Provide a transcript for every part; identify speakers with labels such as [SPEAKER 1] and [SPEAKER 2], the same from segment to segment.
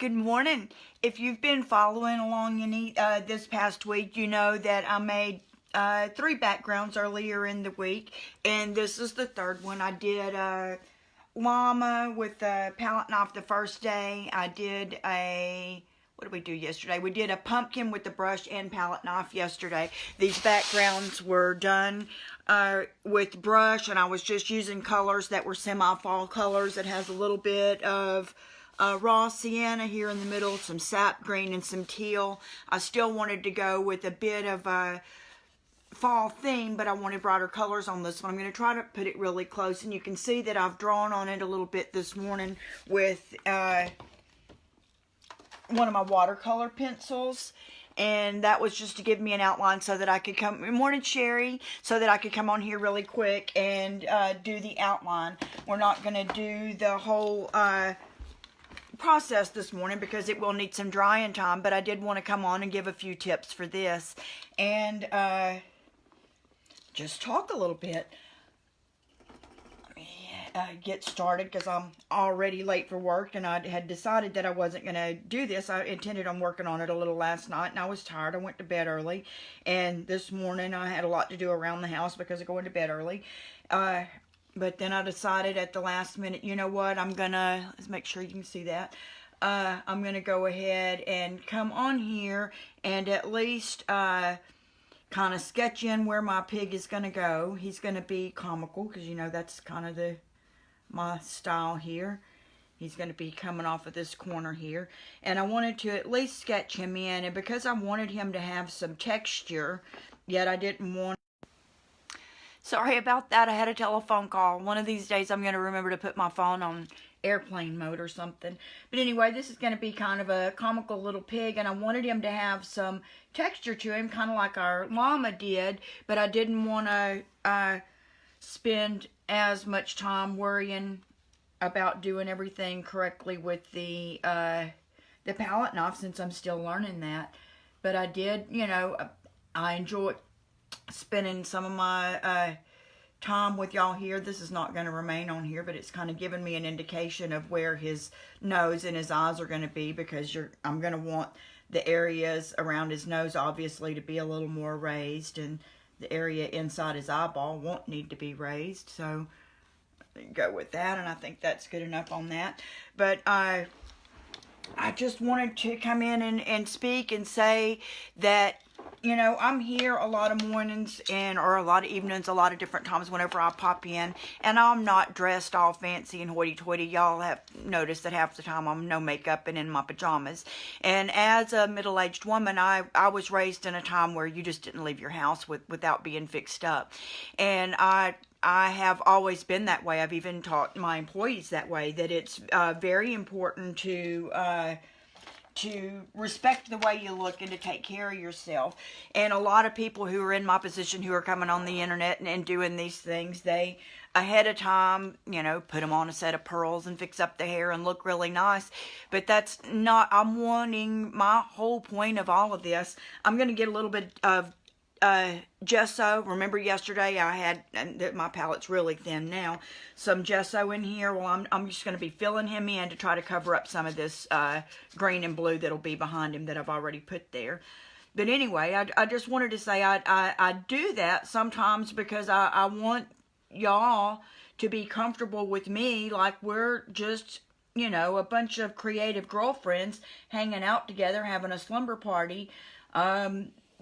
[SPEAKER 1] Good morning. If you've been following along this past week, you know that I made 3 backgrounds earlier in the week, and this is the third one. I did a llama with a palette knife the first day. I did what did we do yesterday? We did a pumpkin with the brush and palette knife yesterday. These backgrounds were done with brush, and I was just using colors that were semi-fall colors. It has a little bit of raw sienna here in the middle, some sap green and some teal. I still wanted to go with a bit of a fall theme, but I wanted brighter colors on this one. I'm going to try to put it really close, and you can see that I've drawn on it a little bit this morning with one of my watercolor pencils. And that was just to give me an outline so that I could come, morning Sherry, so that I could come on here really quick and do the outline. We're not going to do the whole process this morning because it will need some drying time, but I did want to come on and give a few tips for this and just talk a little bit. Get started because I'm already late for work, and I had decided that I wasn't going to do this. I intended on working on it a little last night, and I was tired. I went to bed early, and this morning I had a lot to do around the house because of going to bed early. But then I decided at the last minute, you know what, let's make sure you can see that. I'm going to go ahead and come on here and at least kind of sketch in where my pig is going to go. He's going to be comical because, you know, that's kind of my style here. He's going to be coming off of this corner here. And I wanted to at least sketch him in. And because I wanted him to have some texture, yet I didn't want... Sorry about that. I had a telephone call. One of these days I'm going to remember to put my phone on airplane mode or something. But anyway, this is going to be kind of a comical little pig, and I wanted him to have some texture to him, kind of like our llama did, but I didn't want to spend as much time worrying about doing everything correctly with the palette knife, since I'm still learning that. But I did, you know, I enjoy spending some of my time with y'all here. This is not going to remain on here, but it's kind of giving me an indication of where his nose and his eyes are going to be, because I'm going to want the areas around his nose obviously to be a little more raised, and the area inside his eyeball won't need to be raised. So go with that, and I think that's good enough on that. But I just wanted to come in and speak and say that, you know, I'm here a lot of mornings or a lot of evenings, a lot of different times whenever I pop in, and I'm not dressed all fancy and hoity-toity. Y'all have noticed that half the time I'm no makeup and in my pajamas. And as a middle-aged woman, I was raised in a time where you just didn't leave your house without being fixed up. And I have always been that way. I've even taught my employees that way, that it's very important to respect the way you look and to take care of yourself. And a lot of people who are in my position, who are coming on the internet and doing these things, they ahead of time, you know, put them on a set of pearls and fix up the hair and look really nice. But that's not, I'm wanting, my whole point of all of this, I'm going to get a little bit of gesso. Remember yesterday I had, and my palette's really thin now, some gesso in here. Well, I'm just going to be filling him in to try to cover up some of this green and blue that'll be behind him that I've already put there. But anyway, I just wanted to say I do that sometimes because I want y'all to be comfortable with me, like we're just, you know, a bunch of creative girlfriends hanging out together, having a slumber party,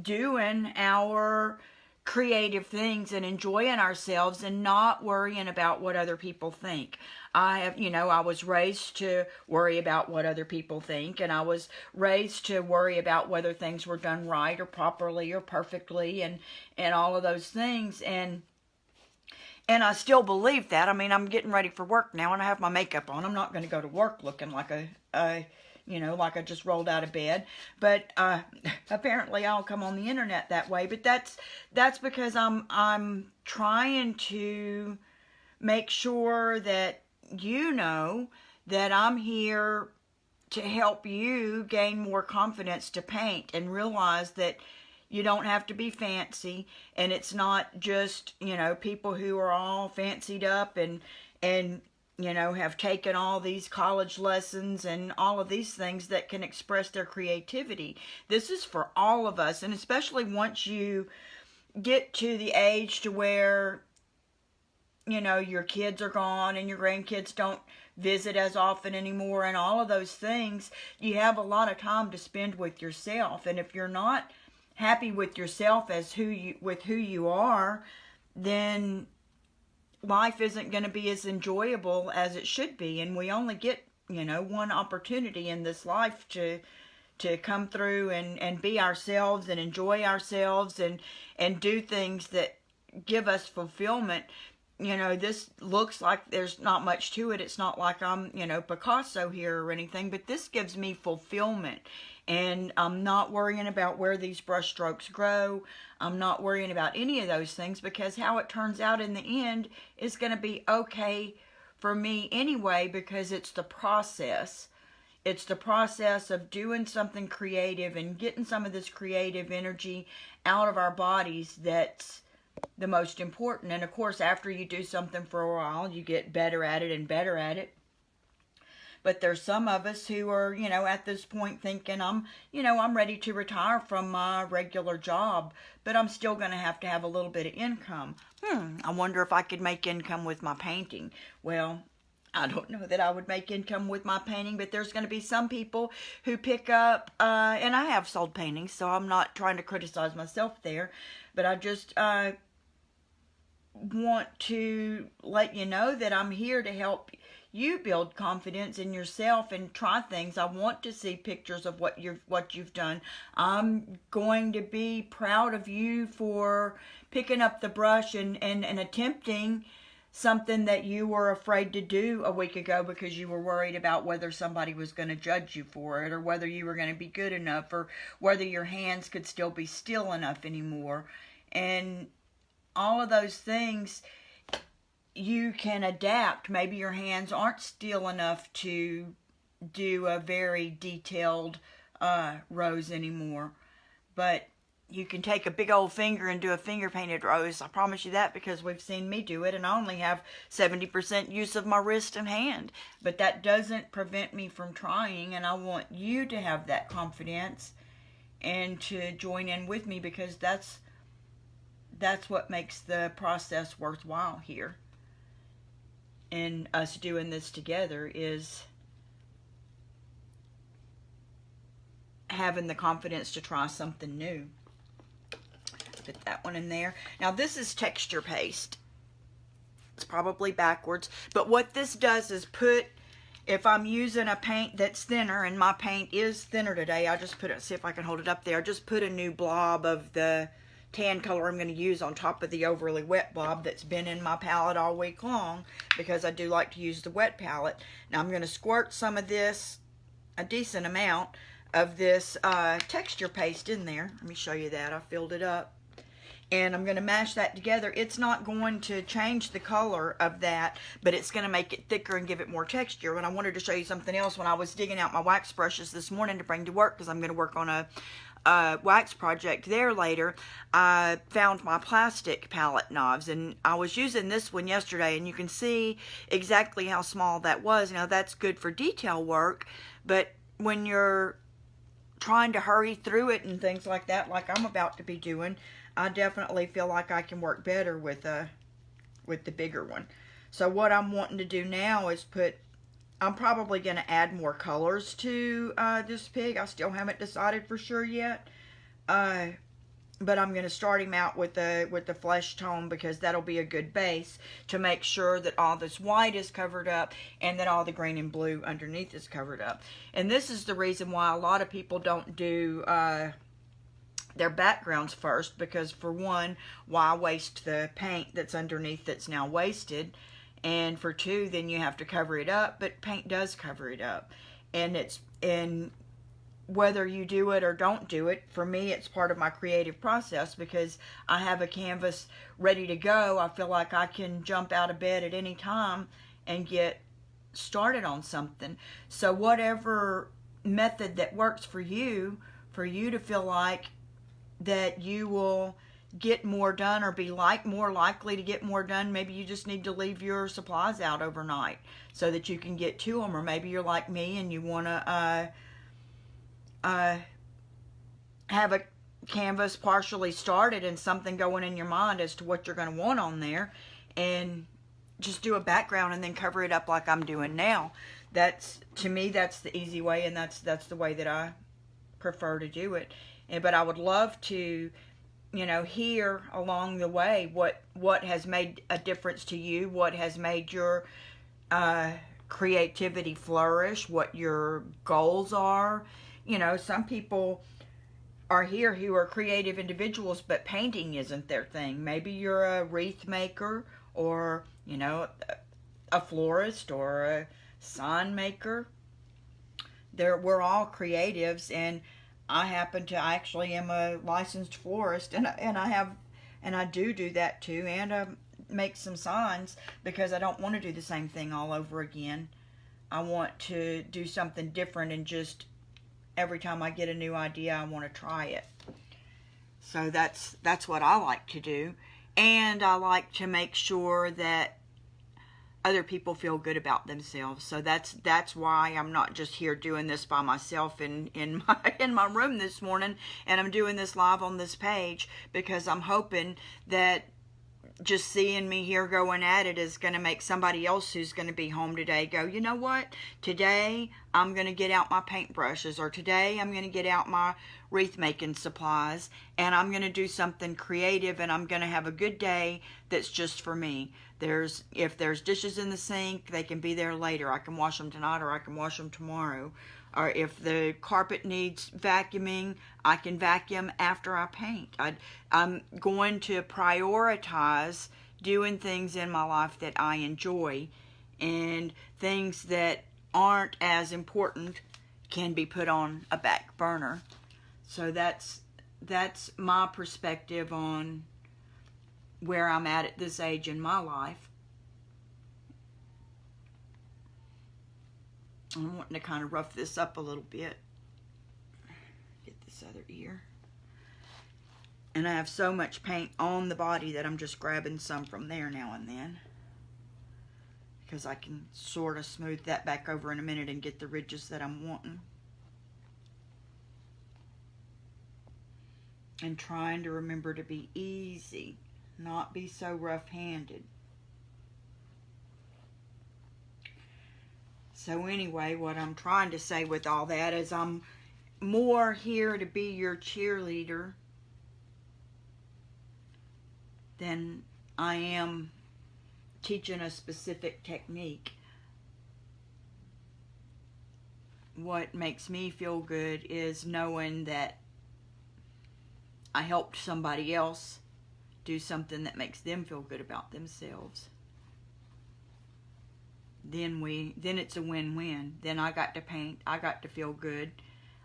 [SPEAKER 1] doing our creative things and enjoying ourselves and not worrying about what other people think. I was raised to worry about what other people think, and I was raised to worry about whether things were done right or properly or perfectly and all of those things. And I still believe that. I mean, I'm getting ready for work now and I have my makeup on. I'm not going to go to work looking like like I just rolled out of bed. But apparently I'll come on the internet that way. But that's because I'm trying to make sure that you know that I'm here to help you gain more confidence to paint and realize that you don't have to be fancy, and it's not just, you know, people who are all fancied up and you know, have taken all these college lessons and all of these things that can express their creativity. This is for all of us, and especially once you get to the age to where, you know, your kids are gone and your grandkids don't visit as often anymore and all of those things, you have a lot of time to spend with yourself. And if you're not happy with yourself as who you are, then life isn't going to be as enjoyable as it should be. And we only get, you know, one opportunity in this life to come through and be ourselves and enjoy ourselves and do things that give us fulfillment. You know, this looks like there's not much to it. It's not like I'm, you know, Picasso here or anything, but this gives me fulfillment. And I'm not worrying about where these brush strokes grow. I'm not worrying about any of those things, because how it turns out in the end is going to be okay for me anyway, because it's the process. It's the process of doing something creative and getting some of this creative energy out of our bodies that's the most important. And of course, after you do something for a while, you get better at it and better at it. But there's some of us who are, you know, at this point thinking, I'm ready to retire from my regular job, but I'm still going to have a little bit of income. I wonder if I could make income with my painting. Well, I don't know that I would make income with my painting, but there's going to be some people who pick up, and I have sold paintings, so I'm not trying to criticize myself there, but I just want to let you know that I'm here to help you build confidence in yourself and try things. I want to see pictures of what you've done. I'm going to be proud of you for picking up the brush and attempting something that you were afraid to do a week ago because you were worried about whether somebody was going to judge you for it, or whether you were going to be good enough, or whether your hands could still be still enough anymore. And all of those things you can adapt. Maybe your hands aren't still enough to do a very detailed rose anymore, but you can take a big old finger and do a finger painted rose. I promise you that, because we've seen me do it, and I only have 70% use of my wrist and hand. But that doesn't prevent me from trying, and I want you to have that confidence and to join in with me, because that's what makes the process worthwhile here. And us doing this together is having the confidence to try something new. Put that one in there. Now this is texture paste. It's probably backwards, but what this does is if I'm using a paint that's thinner, and my paint is thinner today, I just put it, see if I can hold it up there, I just put a new blob of the tan color I'm going to use on top of the overly wet blob that's been in my palette all week long, because I do like to use the wet palette. Now I'm going to squirt some of this, a decent amount of this texture paste in there. Let me show you that. I filled it up. And I'm going to mash that together. It's not going to change the color of that, but it's going to make it thicker and give it more texture. And I wanted to show you something else. When I was digging out my wax brushes this morning to bring to work, because I'm going to work on a wax project there later, I found my plastic palette knives, and I was using this one yesterday, and you can see exactly how small that was. Now that's good for detail work, but when you're trying to hurry through it and things like that, like I'm about to be doing, I definitely feel like I can work better with the bigger one. So what I'm wanting to do now is I'm probably going to add more colors to this pig. I still haven't decided for sure yet. But I'm going to start him out with the flesh tone, because that'll be a good base to make sure that all this white is covered up and that all the green and blue underneath is covered up. And this is the reason why a lot of people don't do their backgrounds first, because for one, why waste the paint that's underneath that's now wasted? And for two, then you have to cover it up, but paint does cover it up. And whether you do it or don't do it, for me, it's part of my creative process, because I have a canvas ready to go. I feel like I can jump out of bed at any time and get started on something. So whatever method that works for you to feel like that you will get more done or be more likely to get more done, maybe you just need to leave your supplies out overnight so that you can get to them. Or maybe you're like me and you want to have a canvas partially started and something going in your mind as to what you're going to want on there, and just do a background and then cover it up like I'm doing now. That's, to me, that's the easy way, and that's the way that I prefer to do it. But I would love to, you know, hear along the way what has made a difference to you, what has made your creativity flourish, what your goals are. You know, some people are here who are creative individuals, but painting isn't their thing. Maybe you're a wreath maker, or, you know, a florist, or a sign maker. We're all creatives, and I actually am a licensed florist, and I do that too, and make some signs, because I don't want to do the same thing all over again. I want to do something different, and just every time I get a new idea, I want to try it. So that's what I like to do. And I like to make sure that other people feel good about themselves. So that's why I'm not just here doing this by myself in my room this morning, and I'm doing this live on this page, because I'm hoping that just seeing me here going at it is going to make somebody else who's going to be home today go, you know what, today I'm going to get out my paintbrushes, or today I'm going to get out my wreath making supplies, and I'm going to do something creative, and I'm going to have a good day that's just for me. If there's dishes in the sink, they can be there later. I can wash them tonight, or I can wash them tomorrow. Or if the carpet needs vacuuming, I can vacuum after I paint. I'm going to prioritize doing things in my life that I enjoy, and things that aren't as important can be put on a back burner. So that's my perspective on where I'm at this age in my life. I'm wanting to kind of rough this up a little bit. Get this other ear. And I have so much paint on the body that I'm just grabbing some from there now and then, because I can sort of smooth that back over in a minute and get the ridges that I'm wanting. And trying to remember to be easy, not be so rough-handed. So anyway, what I'm trying to say with all that is I'm more here to be your cheerleader than I am teaching a specific technique. What makes me feel good is knowing that I helped somebody else do something that makes them feel good about themselves. Then it's a win-win. Then I got to paint, I got to feel good,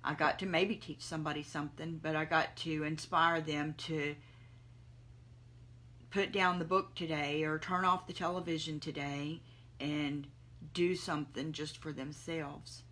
[SPEAKER 1] I got to maybe teach somebody something, but I got to inspire them to put down the book today, or turn off the television today, and do something just for themselves.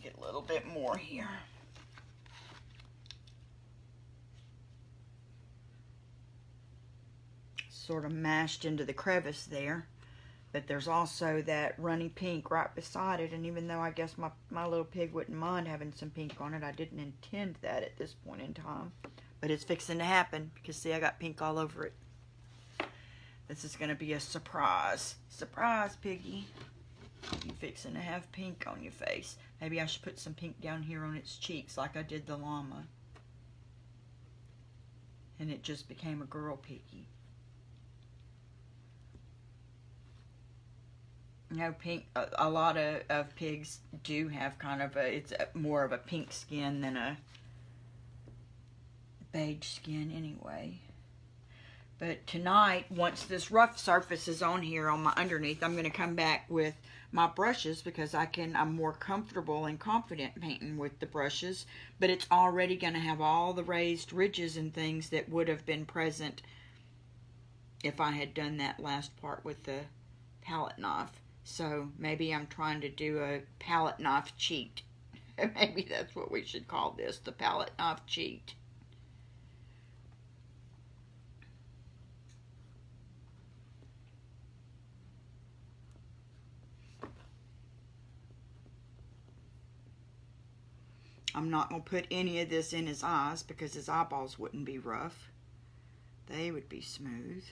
[SPEAKER 1] Get a little bit more here. Sort of mashed into the crevice there, but there's also that runny pink right beside it, and even though I guess my little pig wouldn't mind having some pink on it, I didn't intend that at this point in time, but it's fixing to happen, because see, I got pink all over it. This is going to be a surprise. Surprise, piggy. You fixing to have pink on your face. Maybe I should put some pink down here on its cheeks like I did the llama. And it just became a girl piggy. You know, pink, a lot of pigs do have kind of it's more of a pink skin than a beige skin anyway. But tonight, once this rough surface is on here on my underneath, I'm going to come back with my brushes because I'm more comfortable and confident painting with the brushes. But it's already going to have all the raised ridges and things that would have been present if I had done that last part with the palette knife. So maybe I'm trying to do a palette knife cheat. Maybe that's what we should call this, the palette knife cheat. I'm not going to put any of this in his eyes because his eyeballs wouldn't be rough. They would be smooth.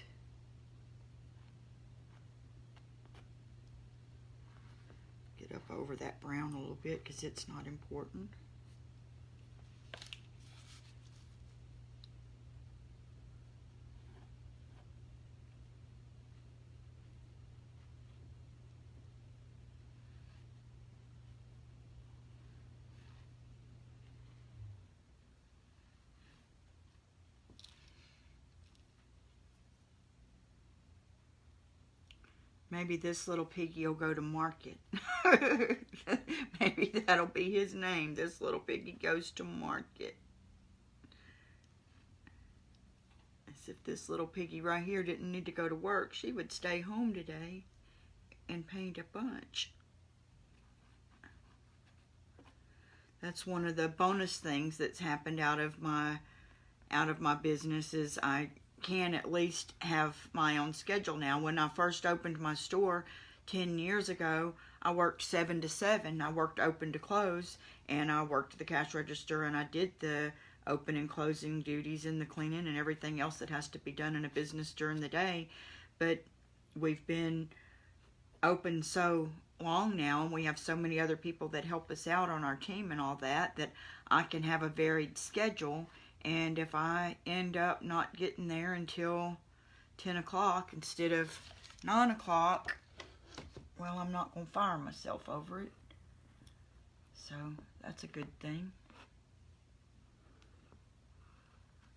[SPEAKER 1] Get up over that brown a little bit because it's not important. Maybe this little piggy will go to market. Maybe that'll be his name. This little piggy goes to market. As if this little piggy right here didn't need to go to work. She would stay home today and paint a bunch. That's one of the bonus things that's happened out of my business is I can at least have my own schedule now. When I first opened my store 10 years ago, I worked 7 to 7. I worked open to close, and I worked the cash register, and I did the open and closing duties and the cleaning and everything else that has to be done in a business during the day. But we've been open so long now, and we have so many other people that help us out on our team and all that, that I can have a varied schedule. And if I end up not getting there until 10 o'clock instead of 9 o'clock, well, I'm not going to fire myself over it. So that's a good thing.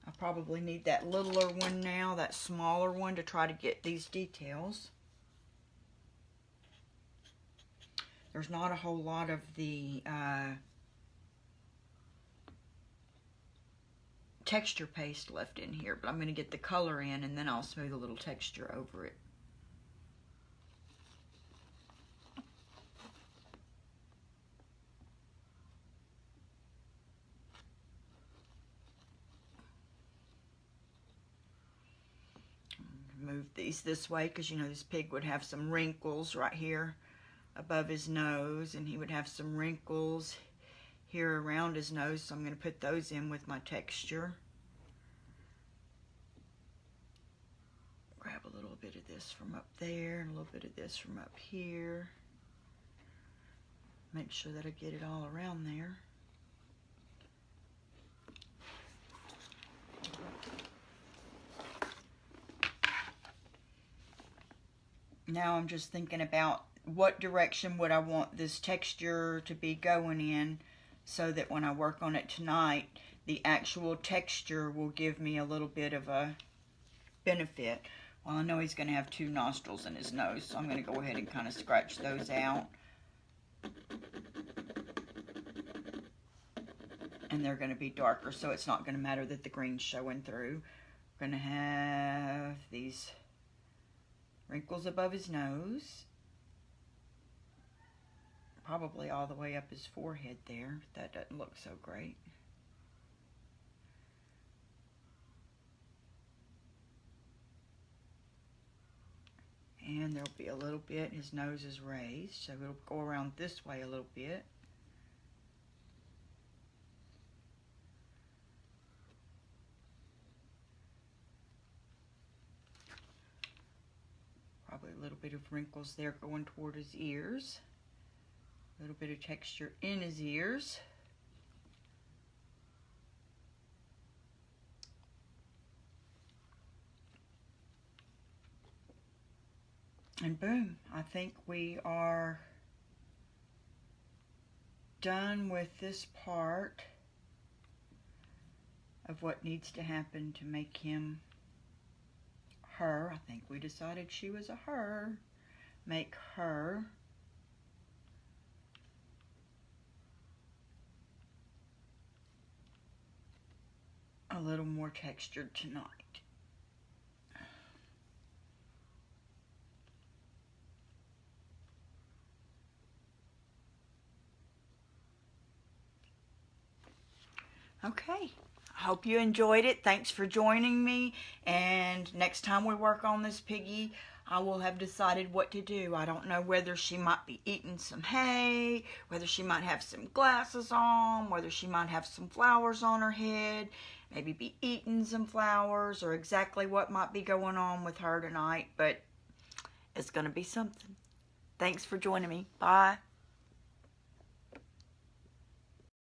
[SPEAKER 1] I probably need that littler one now, that smaller one, to try to get these details. There's not a whole lot of the texture paste left in here, but I'm going to get the color in and then I'll smooth a little texture over it. Move these this way because you know this pig would have some wrinkles right here above his nose, and he would have some wrinkles here around his nose, so I'm going to put those in with my texture. Grab a little bit of this from up there and a little bit of this from up here. Make sure that I get it all around there. Now I'm just thinking about what direction would I want this texture to be going in, so that when I work on it tonight, the actual texture will give me a little bit of a benefit. Well, I know he's going to have 2 nostrils in his nose, so I'm going to go ahead and kind of scratch those out. And they're going to be darker, so it's not going to matter that the green's showing through. We're going to have these wrinkles above his nose. Probably all the way up his forehead there. That doesn't look so great. And there'll be a little bit, his nose is raised, so it'll go around this way a little bit. Probably a little bit of wrinkles there going toward his ears. A little bit of texture in his ears. And boom, I think we are done with this part of what needs to happen to make him her. I think we decided she was a her. Make her a little more textured tonight. Okay, I hope you enjoyed it. Thanks for joining me, and next time we work on this piggy, I will have decided what to do. I don't know whether she might be eating some hay, whether she might have some glasses on, whether she might have some flowers on her head, maybe be eating some flowers, or exactly what might be going on with her tonight, but it's going to be something. Thanks for joining me. Bye.